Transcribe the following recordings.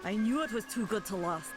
I knew it was too good to last.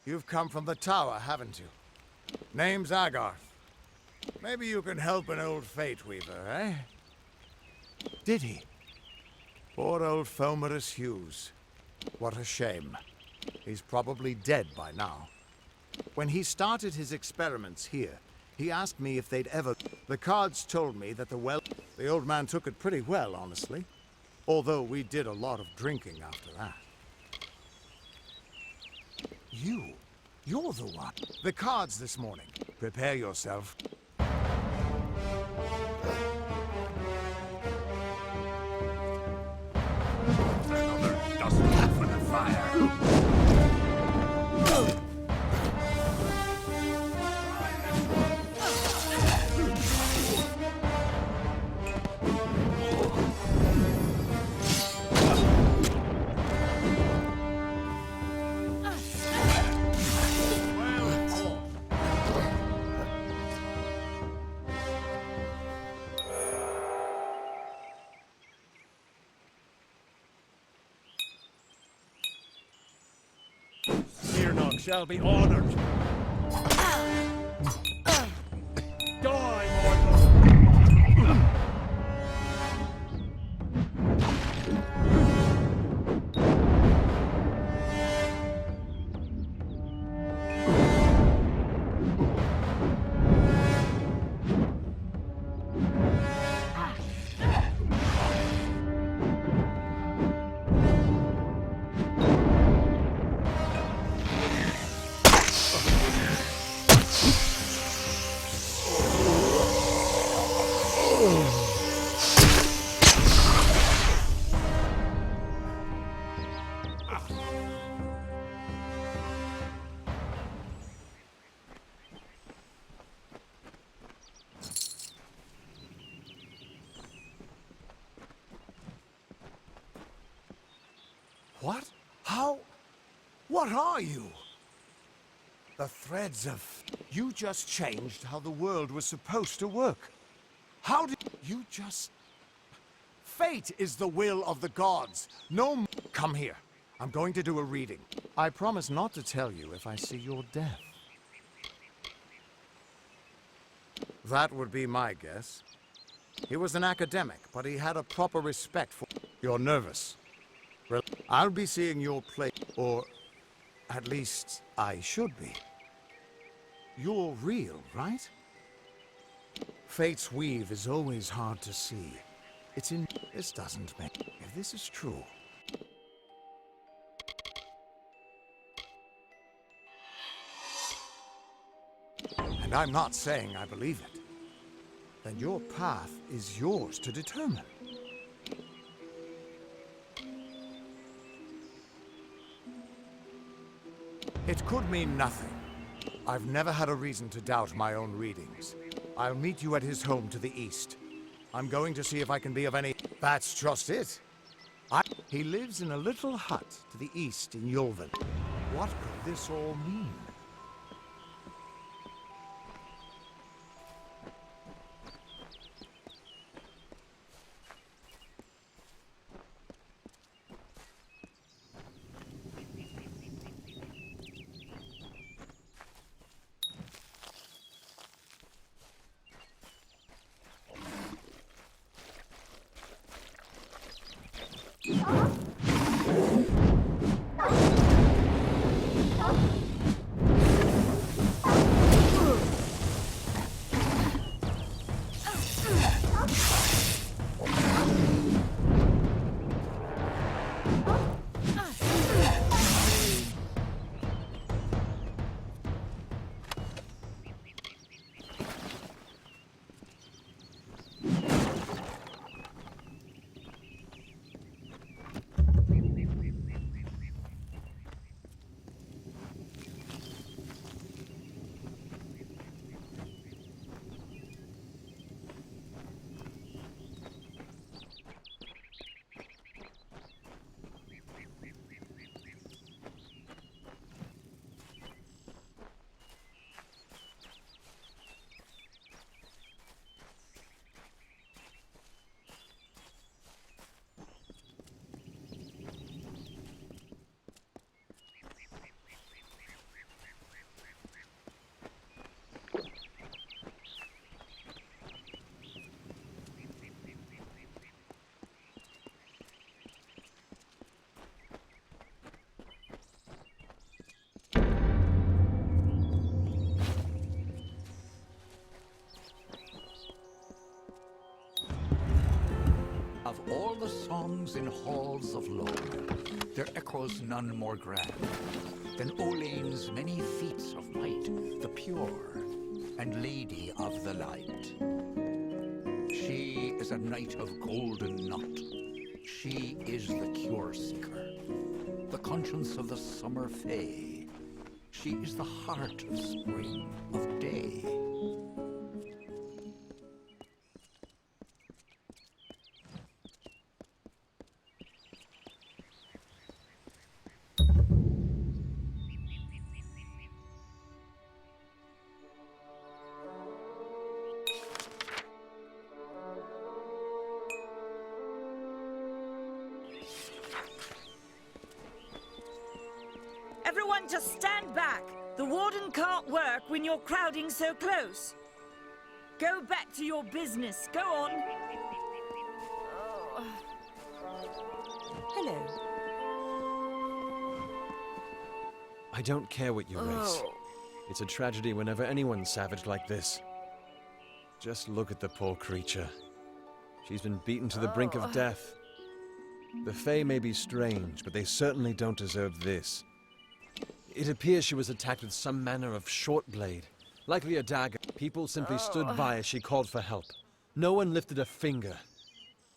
You've come from the tower, haven't you? Name's Agarth. Maybe you can help an old Fate Weaver, eh? Did he? Poor old Fomerus Hughes. What a shame. He's probably dead by now. When he started his experiments here, he asked me if they'd ever... The cards told me that the old man took it pretty well, honestly. Although we did a lot of drinking after that. You're the one. The cards this morning. Prepare yourself. Another dozen for the fire. Shall be honored. Die, mortal! What? How? What are you? The threads of... You just changed how the world was supposed to work. How did... You just... Fate is the will of the gods. No... Come here. I'm going to do a reading. I promise not to tell you if I see your death. That would be my guess. He was an academic, but he had a proper respect for... You're nervous. I'll be seeing your plate, or at least I should be. You're real, right? Fate's weave is always hard to see. It's in... This doesn't make... If this is true... And I'm not saying I believe it. Then your path is yours to determine. It could mean nothing. I've never had a reason to doubt my own readings. I'll meet you at his home to the east. I'm going to see if I can be of any... That's just it. He lives in a little hut to the east in Yulven. What could this all mean? Of all the songs in halls of lore, there echoes none more grand than Olane's many feats of might, the pure and lady of the light. She is a knight of golden knot. She is the cure seeker, the conscience of the summer fae. She is the heart of spring, of day. Everyone just stand back. The warden can't work when you're crowding so close. Go back to your business. Go on. Oh. Hello. I don't care what you race. Oh. It's a tragedy whenever anyone's savage like this. Just look at the poor creature. She's been beaten to the brink of death. The Fae may be strange, but they certainly don't deserve this. It appears she was attacked with some manner of short blade, likely a dagger. People simply stood by as she called for help. No one lifted a finger.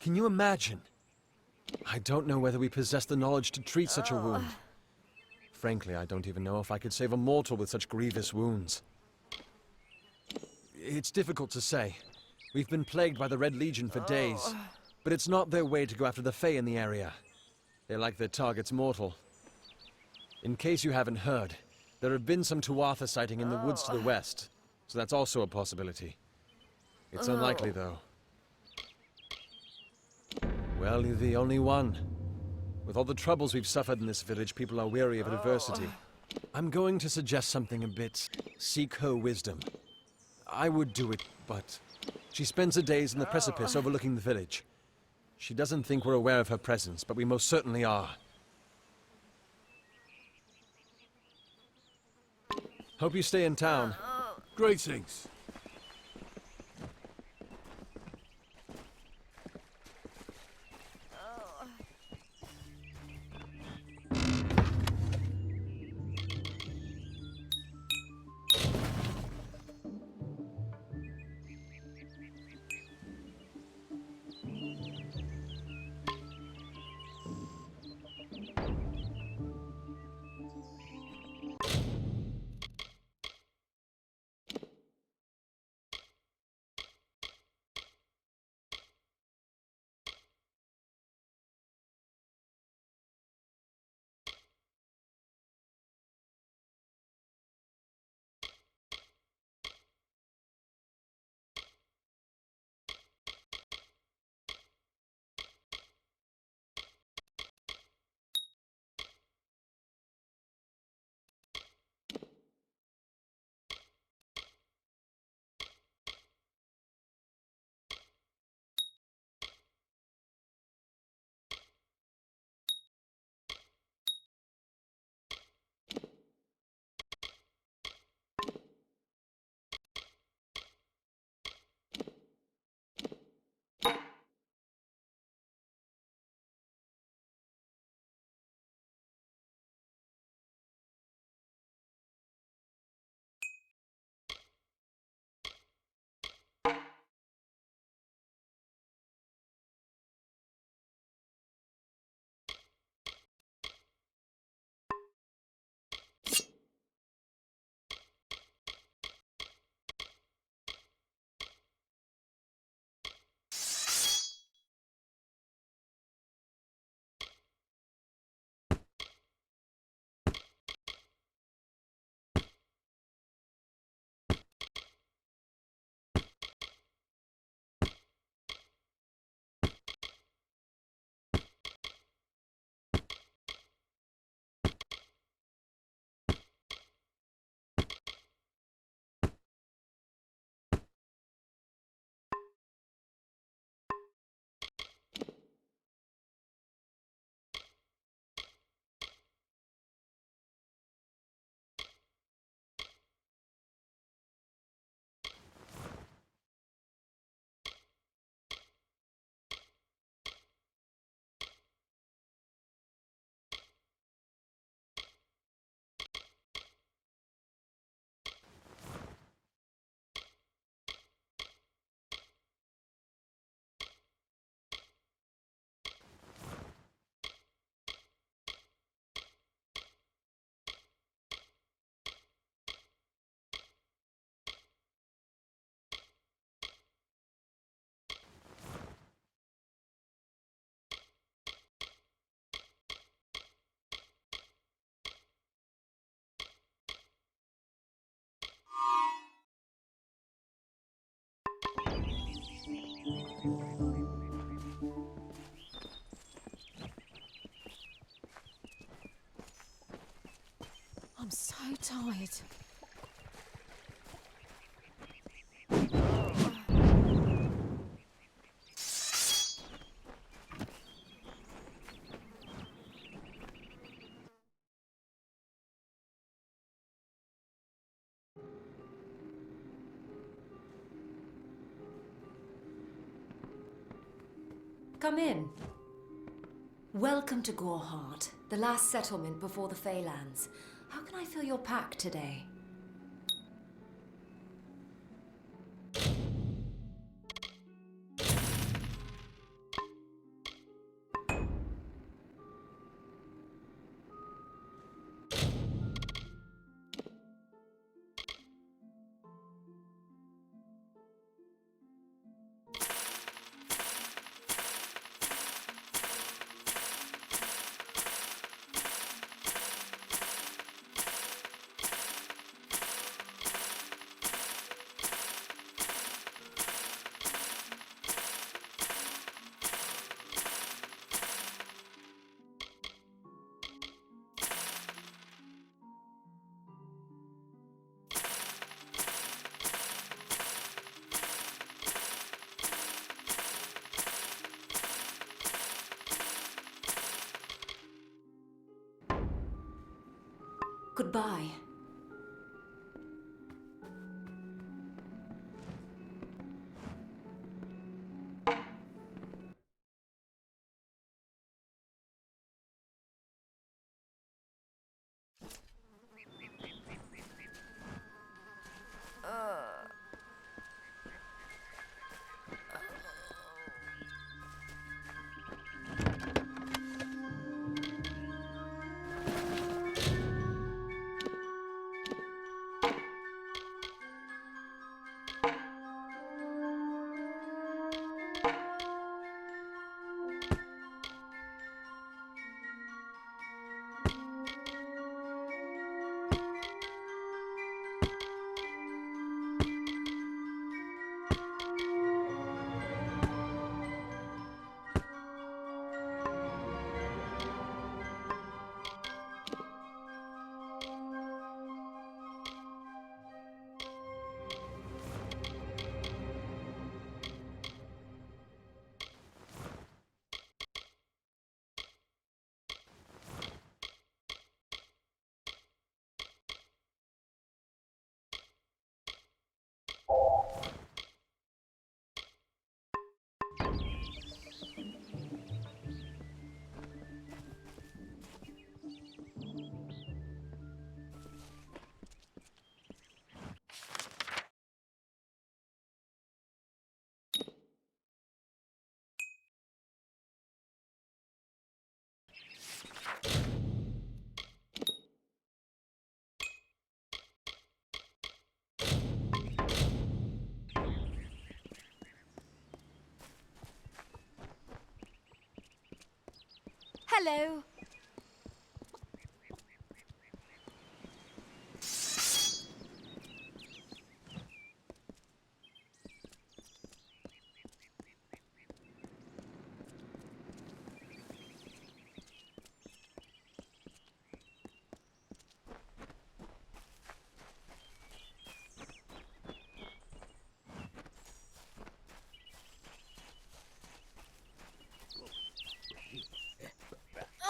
Can you imagine? I don't know whether we possess the knowledge to treat such a wound. Frankly, I don't even know if I could save a mortal with such grievous wounds. It's difficult to say. We've been plagued by the Red Legion for days, but it's not their way to go after the Fae in the area. They like their targets mortal. In case you haven't heard, there have been some Tuatha sighting in the woods to the west, so that's also a possibility. It's unlikely, though. Well, you're the only one. With all the troubles we've suffered in this village, people are weary of adversity. I'm going to suggest something a bit... seek her wisdom. I would do it, but... she spends her days in the precipice overlooking the village. She doesn't think we're aware of her presence, but we most certainly are. Hope you stay in town. Greetings. I'm so tired. Come in. Welcome to Goreheart, the last settlement before the Feylands. How can I fill your pack today? Goodbye. Hello.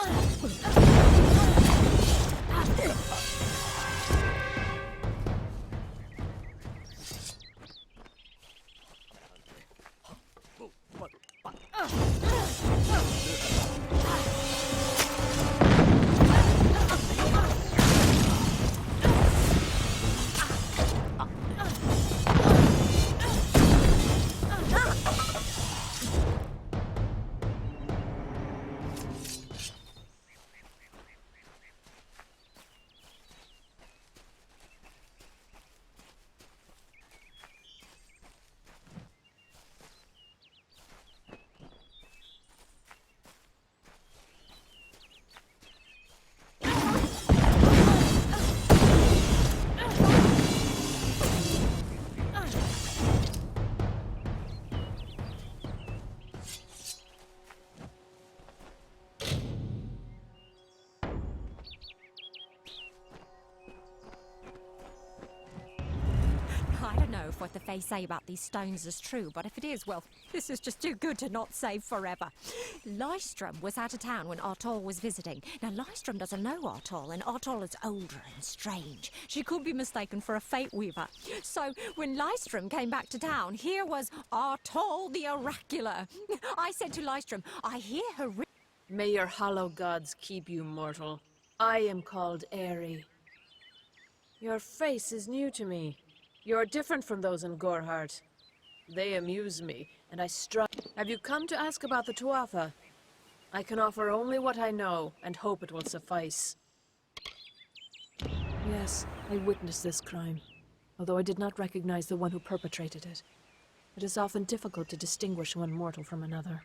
Ugh. if what the Fae say about these stones is true, but if it is, well, this is just too good to not save forever. Lystrom was out of town when Artol was visiting. Now, Lystrom doesn't know Artol, and Artol is older and strange. She could be mistaken for a Fate Weaver. So, when Lystrom came back to town, here was Artol the Oracular. I said to Lystrom, I hear her... May your hollow gods keep you, mortal. I am called Aerie. Your face is new to me. You're different from those in Gorhart. They amuse me, and I strive. Have you come to ask about the Tuatha? I can offer only what I know, and hope it will suffice. Yes, I witnessed this crime, although I did not recognize the one who perpetrated it. It is often difficult to distinguish one mortal from another.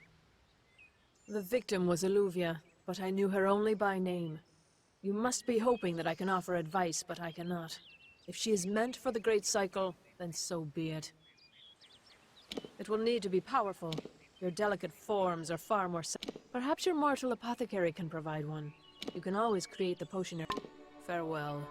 The victim was Illuvia, but I knew her only by name. You must be hoping that I can offer advice, but I cannot. If she is meant for the Great Cycle, then so be it. It will need to be powerful. Your delicate forms are far more... Perhaps your mortal apothecary can provide one. You can always create the potion. Farewell.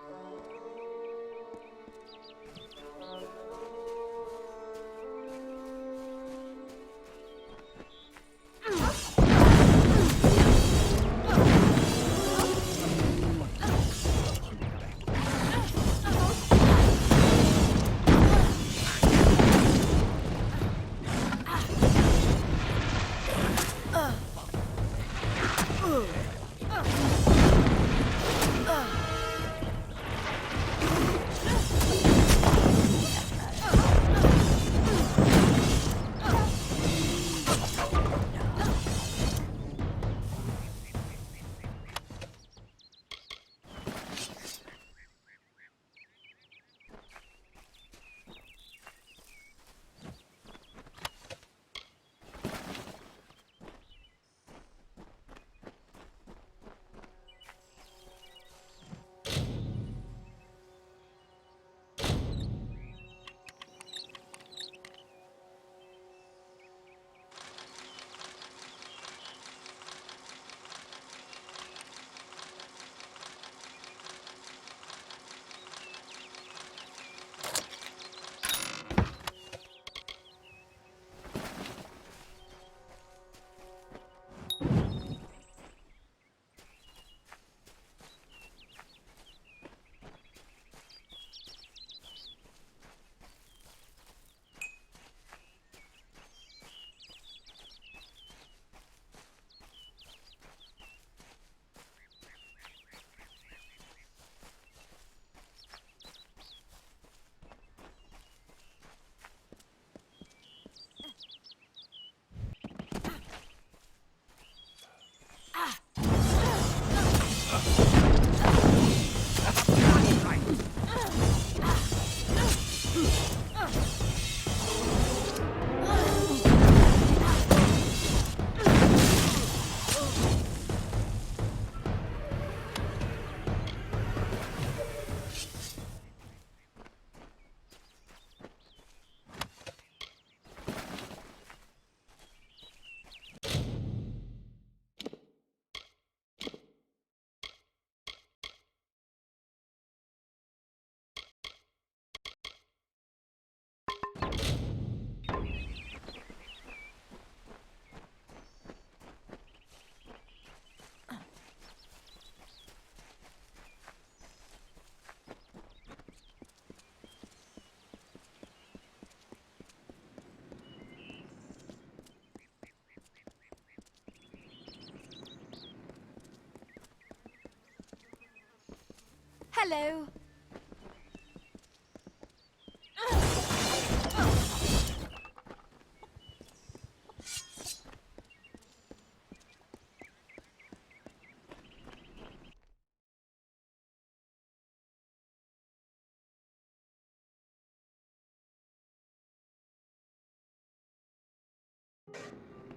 Hello.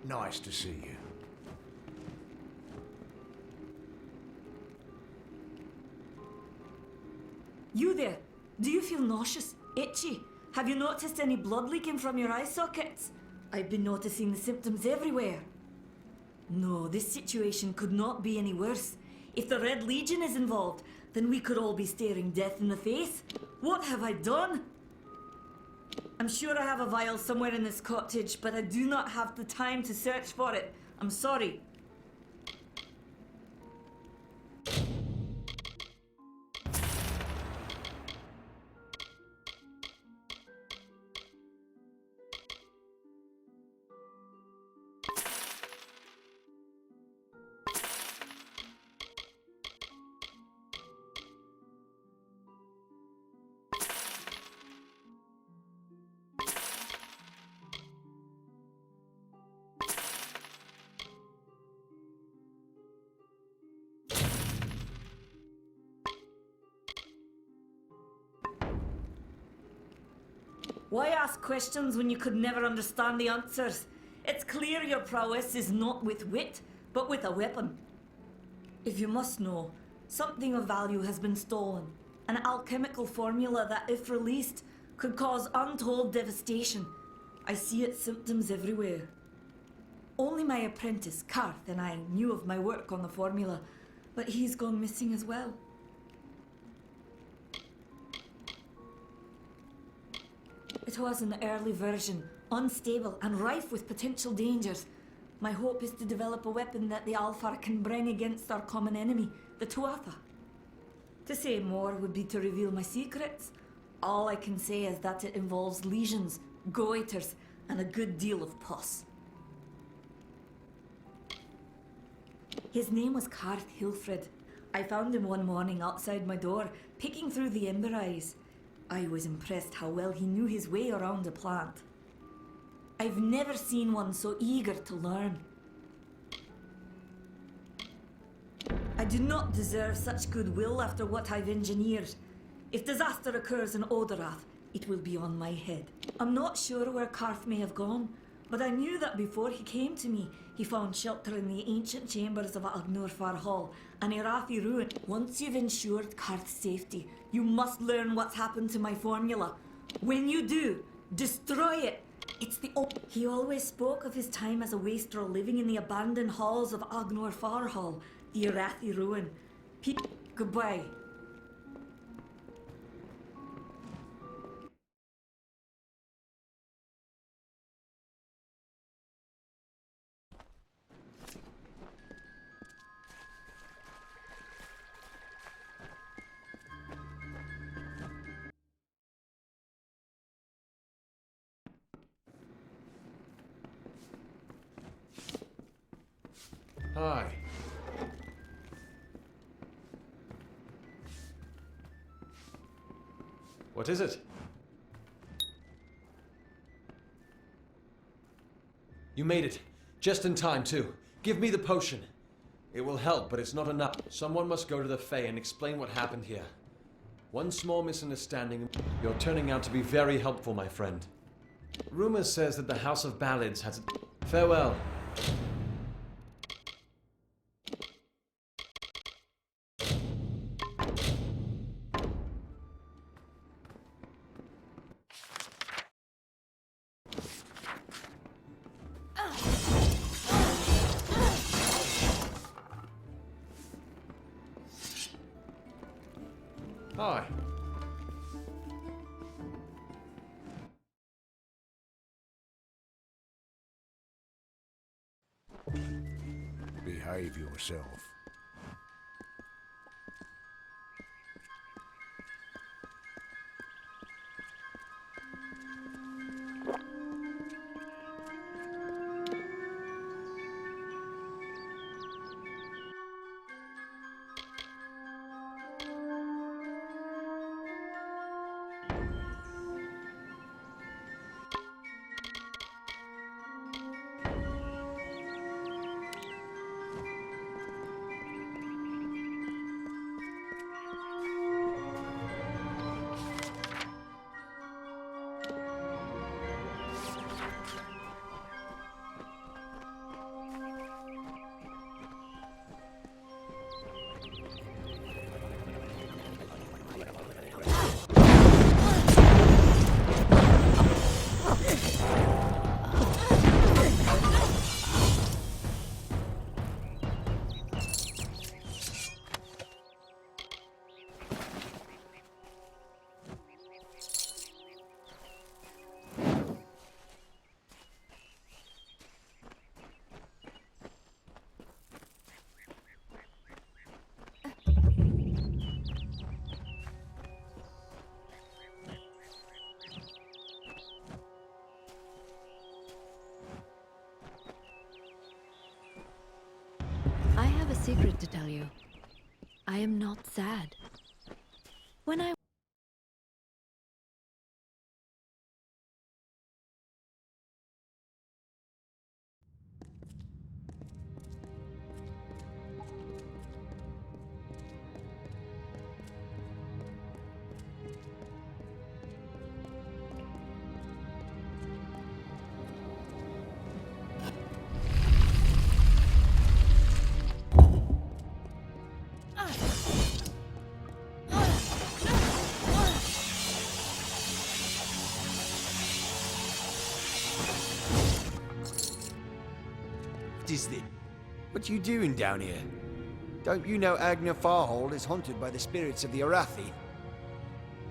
Nice to see you. You there? Do you feel nauseous? Itchy? Have you noticed any blood leaking from your eye sockets? I've been noticing the symptoms everywhere. No, this situation could not be any worse. If the Red Legion is involved, then we could all be staring death in the face. What have I done? I'm sure I have a vial somewhere in this cottage, but I do not have the time to search for it. I'm sorry. Why ask questions when you could never understand the answers? It's clear your prowess is not with wit, but with a weapon. If you must know, something of value has been stolen. An alchemical formula that, if released, could cause untold devastation. I see its symptoms everywhere. Only my apprentice, Karth, and I knew of my work on the formula, but he's gone missing as well. It was an early version, unstable and rife with potential dangers. My hope is to develop a weapon that the Alfar can bring against our common enemy, the Tuatha. To say more would be to reveal my secrets. All I can say is that it involves lesions, goiters, and a good deal of pus. His name was Karth Hilfred. I found him one morning outside my door, picking through the ember eyes. I was impressed how well he knew his way around a plant. I've never seen one so eager to learn. I do not deserve such goodwill after what I've engineered. If disaster occurs in Odorath, it will be on my head. I'm not sure where Karth may have gone, but I knew that before he came to me, he found shelter in the ancient chambers of Agnor Hall, an Irathi ruin. Once you've ensured Karth's safety, you must learn what's happened to my formula. When you do, destroy it. It's the He always spoke of his time as a wastrel living in the abandoned halls of Agnor Hall, the Irathi ruin. Goodbye. Hi. What is it? You made it. Just in time, too. Give me the potion. It will help, but it's not enough. Someone must go to the Fae and explain what happened here. One small misunderstanding. You're turning out to be very helpful, my friend. Rumor says that the House of Ballads has... Farewell. Hi. Behave yourself. secret to tell you. I am not sad. When I What is this? What you doing down here? Don't you know Agna Farhold is haunted by the spirits of the Arathi?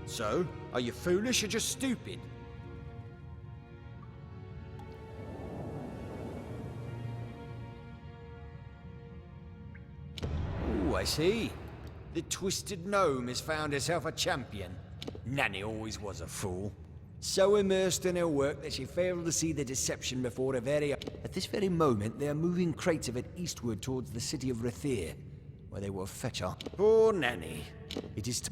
So, are you foolish or just stupid? Oh, I see. The Twisted Gnome has found herself a champion. Nanny always was a fool. So immersed in her work that she failed to see the deception before her very eyes. At this very moment, they are moving crates of it eastward towards the city of Rathir, where they will fetch her. Poor Nanny. It is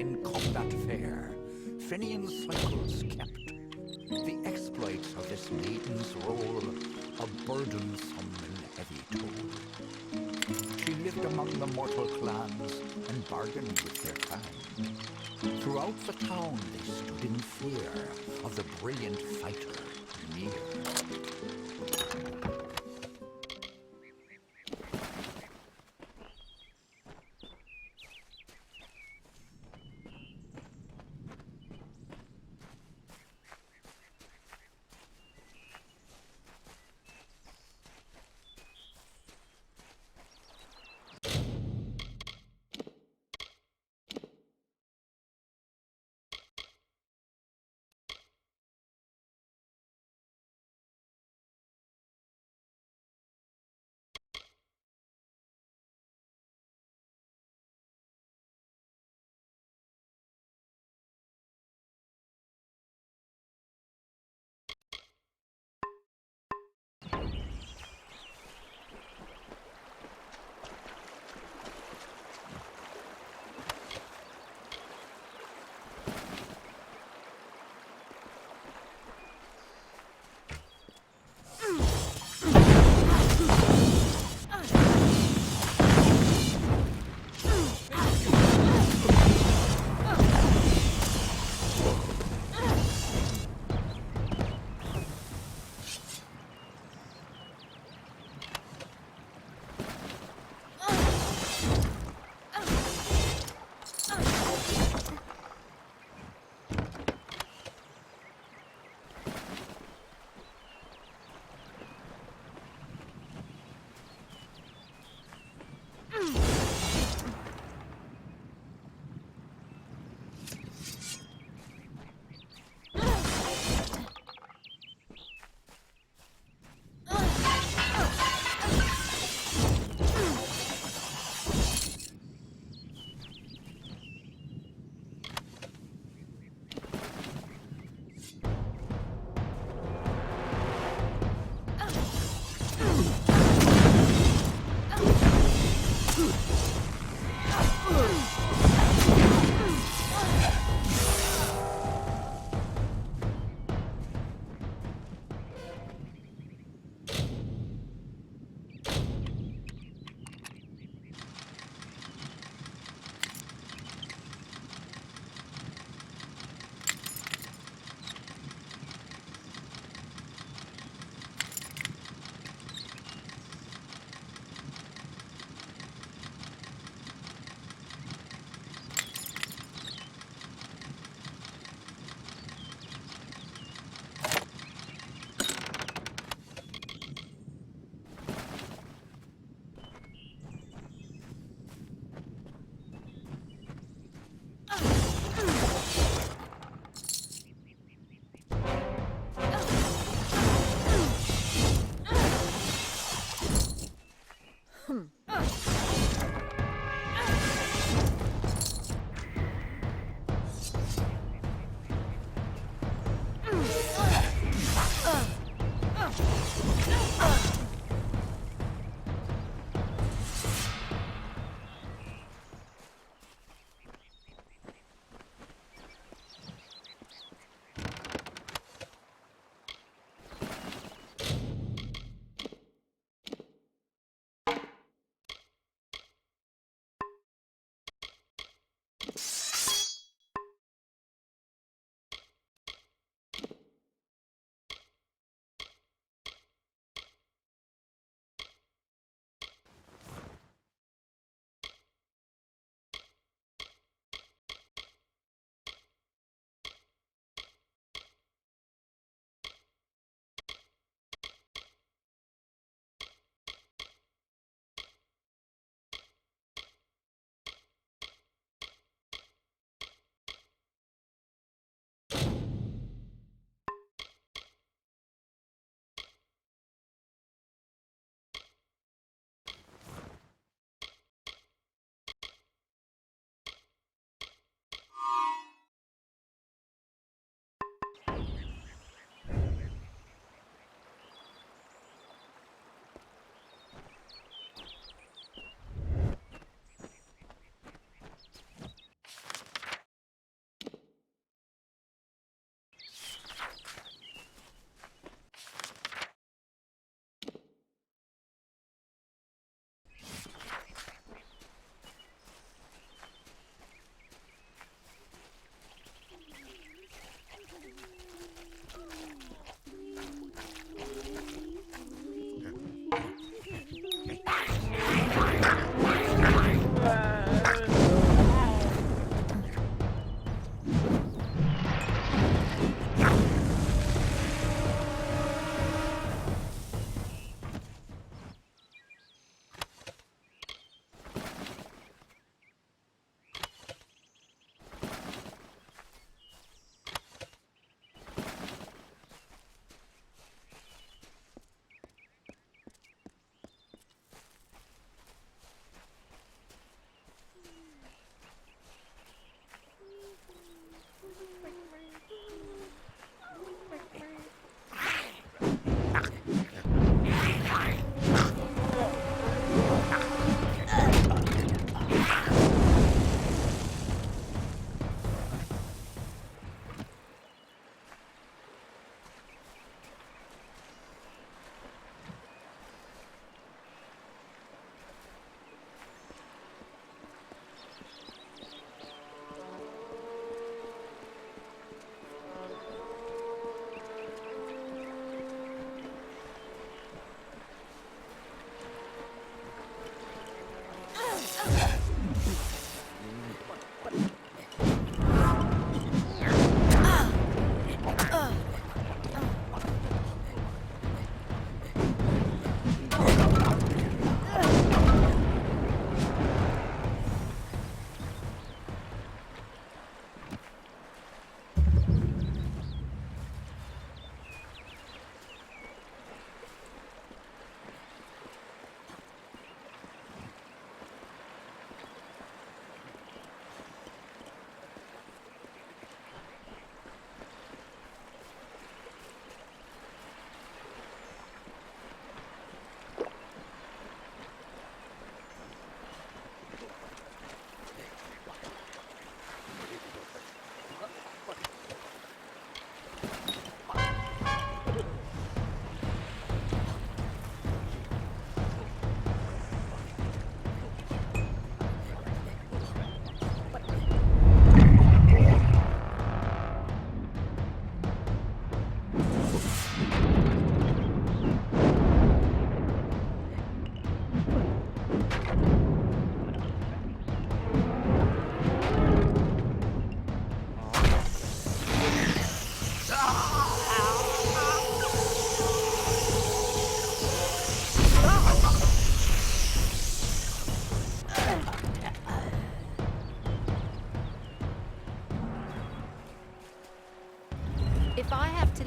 in combat fair, Finian cycles kept. The exploits of this maiden's role, a burdensome and heavy toll. She lived among the mortal clans and bargained with their kind. Throughout the town they stood in fear of the brilliant fighter near.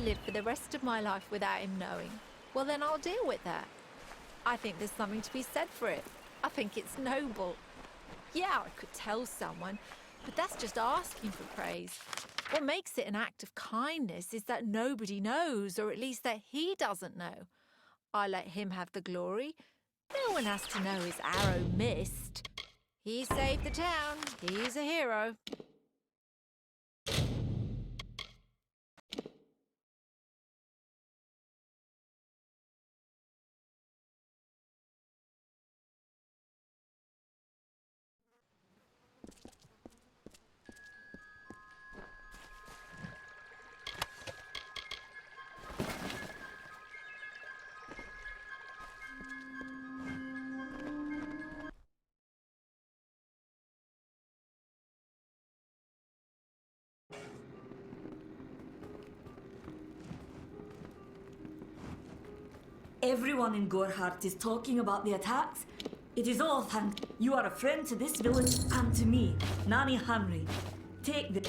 live for the rest of my life without him knowing, well then I'll deal with that. I think there's something to be said for it. I think it's noble. Yeah, I could tell someone, but that's just asking for praise. What makes it an act of kindness is that nobody knows, or at least that he doesn't know. I let him have the glory. No one has to know his arrow missed. He saved the town. He's a hero. Everyone in Gorhart is talking about the attacks. It is all thanks. You are a friend to this village and to me, Nanny Henry. Take the...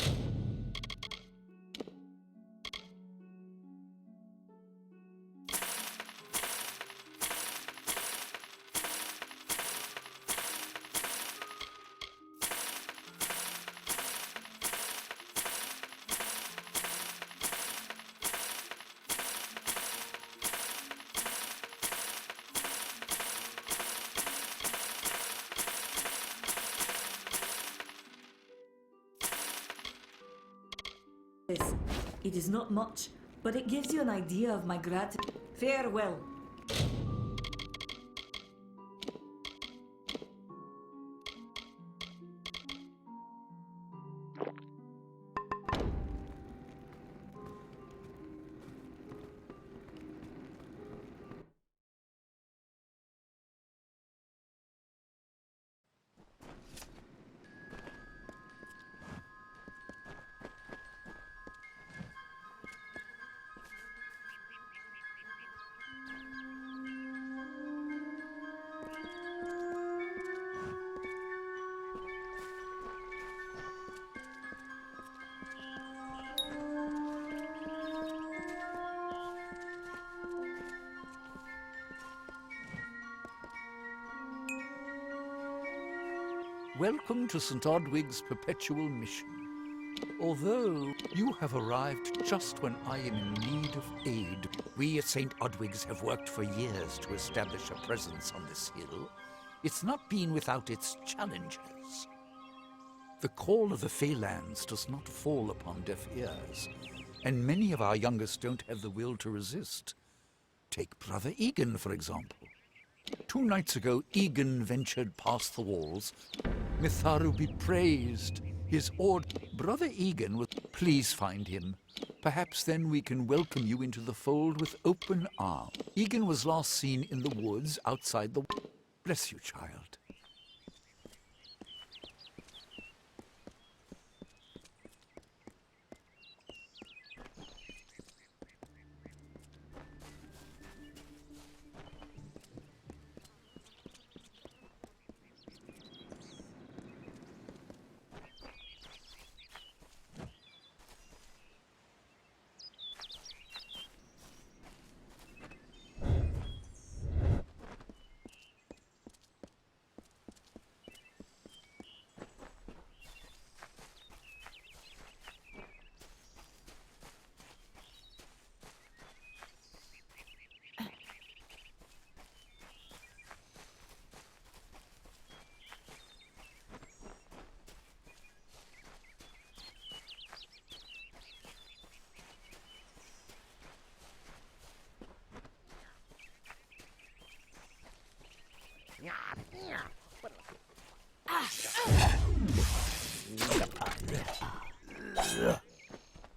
It is not much, but it gives you an idea of my gratitude. Farewell. Welcome to St. Odwig's perpetual mission. Although you have arrived just when I am in need of aid, we at St. Odwig's have worked for years to establish a presence on this hill. It's not been without its challenges. The call of the Feylands does not fall upon deaf ears, and many of our youngest don't have the will to resist. Take Brother Egan, for example. 2 nights ago, Egan ventured past the walls. Mitharu be praised. His Brother Egan was... Please find him. Perhaps then we can welcome you into the fold with open arms. Egan was last seen in the woods outside the... Bless you, child.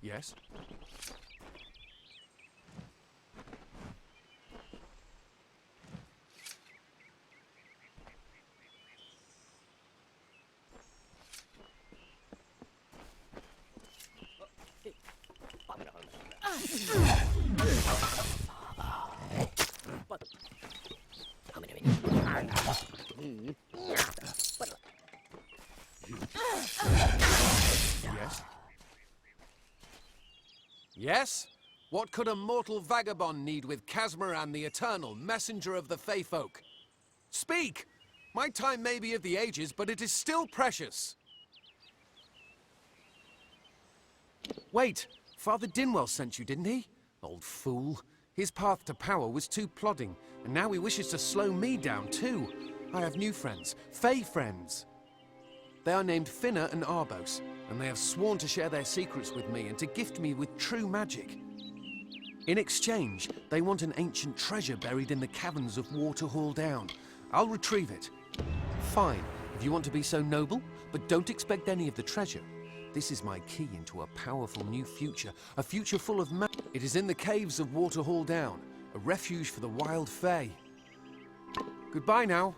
Yes? Yes? Yes? What could a mortal vagabond need with Casmaran the Eternal, messenger of the Fey folk? Speak! My time may be of the ages, but it is still precious. Wait, Father Dinwell sent you, didn't he? Old fool. His path to power was too plodding, and now he wishes to slow me down too. I have new friends, Fey friends. They are named Finna and Arbos, and they have sworn to share their secrets with me and to gift me with true magic. In exchange, they want an ancient treasure buried in the caverns of Waterhall Down. I'll retrieve it. Fine, if you want to be so noble, but don't expect any of the treasure. This is my key into a powerful new future, a future full of It is in the caves of Waterhall Down, a refuge for the wild Fey. Goodbye now.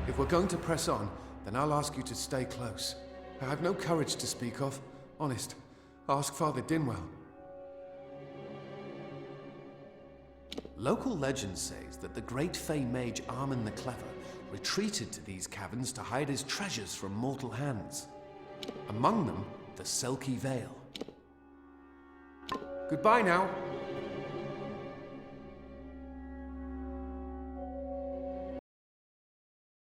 If we're going to press on, then I'll ask you to stay close. I have no courage to speak of. Honest. Ask Father Dinwell. Local legend says that the great Fey mage Armin the Clever retreated to these caverns to hide his treasures from mortal hands. Among them, the Selkie Vale. Goodbye now.